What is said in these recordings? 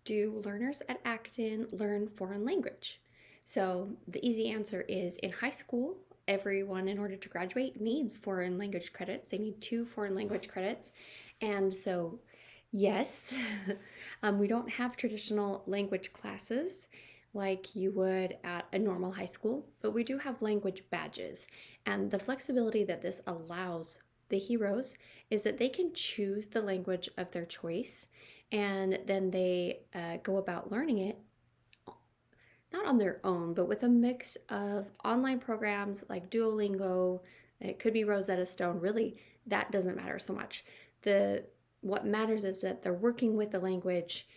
Do learners at Acton learn foreign language? So the easy answer is in high school, everyone in order to graduate needs foreign language credits. They need 2 foreign language credits. And so, yes, we don't have traditional language classes like you would at a normal high school, but we do have language badges. And the flexibility that this allows the heroes is that they can choose the language of their choice and then they go about learning it not on their own, but with a mix of online programs like Duolingo. It could be Rosetta Stone. Really, that doesn't matter so much. What matters is that they're working with the language,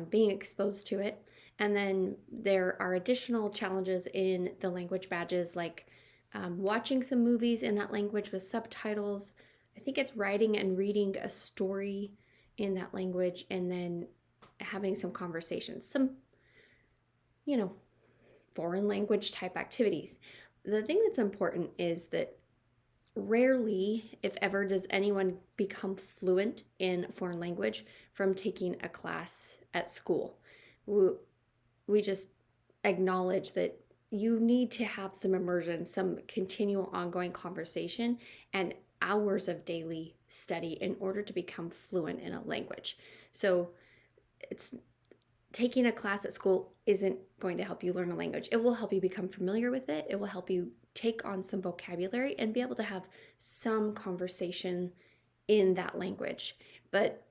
being exposed to it, and then there are additional challenges in the language badges, like watching some movies in that language with subtitles. I think it's writing and reading a story in that language, and then having some conversations, some, you know, foreign language type activities. The thing that's important is that rarely, if ever, does anyone become fluent in a foreign language from taking a class at school. We just acknowledge that you need to have some immersion, some continual ongoing conversation, and hours of daily study in order to become fluent in a language. So it's taking a class at school isn't going to help you learn a language. It will help you become familiar with it. It will help you take on some vocabulary and be able to have some conversation in that language. But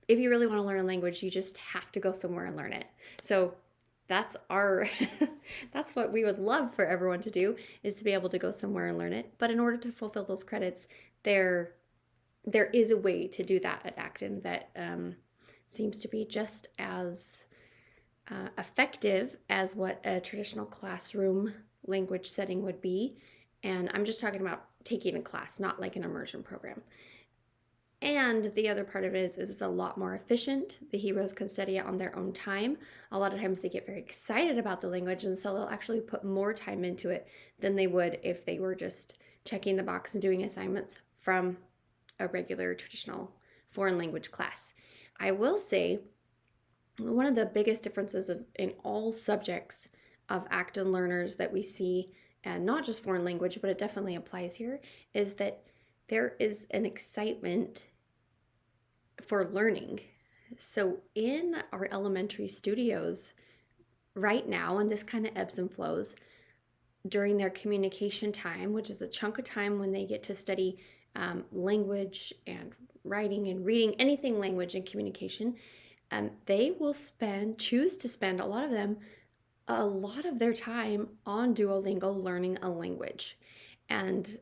if you really want to learn a language, you just have to go somewhere and learn it. So that's our that's what we would love for everyone to do, is to be able to go somewhere and learn it. But in order to fulfill those credits, there is a way to do that at Acton that seems to be just as effective as what a traditional classroom language setting would be. And I'm just talking about taking a class, not like an immersion program. And the other part of it is it's a lot more efficient. The heroes can study it on their own time. A lot of times they get very excited about the language, and so they'll actually put more time into it than they would if they were just checking the box and doing assignments from a regular traditional foreign language class. I will say one of the biggest differences in all subjects of Acton learners that we see, and not just foreign language, but it definitely applies here, is that there is an excitement for learning. So in our elementary studios right now, and this kind of ebbs and flows, during their communication time, which is a chunk of time when they get to study language and writing and reading, anything language and communication, they will choose to spend, a lot of them, a lot of their time on Duolingo learning a language. And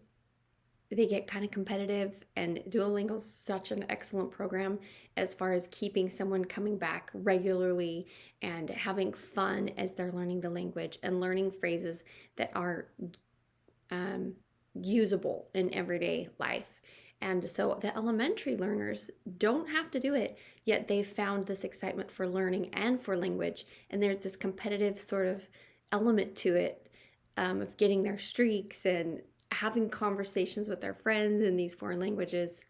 they get kind of competitive, and Duolingo is such an excellent program as far as keeping someone coming back regularly and having fun as they're learning the language and learning phrases that are usable in everyday life. And so the elementary learners don't have to do it, yet they've found this excitement for learning and for language. And there's this competitive sort of element to it, of getting their streaks and having conversations with their friends in these foreign languages,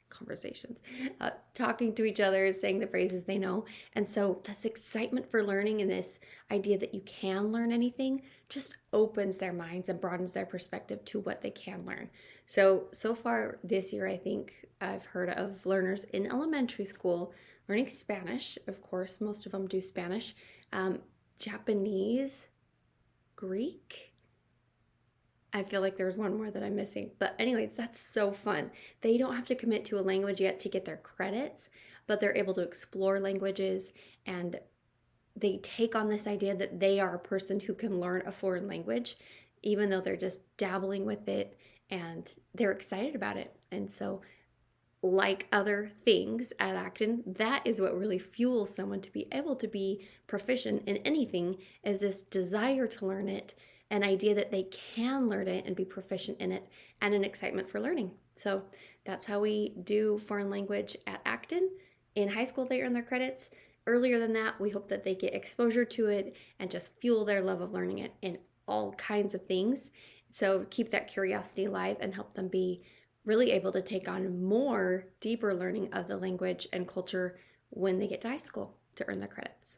talking to each other, saying the phrases they know. And so this excitement for learning and this idea that you can learn anything just opens their minds and broadens their perspective to what they can learn. So far this year, I think I've heard of learners in elementary school learning Spanish. Of course, most of them do Spanish, Japanese, Greek. I feel like there's one more that I'm missing. But anyways, that's so fun. They don't have to commit to a language yet to get their credits, but they're able to explore languages, and they take on this idea that they are a person who can learn a foreign language, even though they're just dabbling with it, and they're excited about it. And so, like other things at Acton, that is what really fuels someone to be able to be proficient in anything, is this desire to learn it, an idea that they can learn it and be proficient in it, and an excitement for learning. So that's how we do foreign language at Acton. In high school, they earn their credits. Earlier than that, we hope that they get exposure to it and just fuel their love of learning it in all kinds of things. So keep that curiosity alive and help them be really able to take on more deeper learning of the language and culture when they get to high school to earn their credits.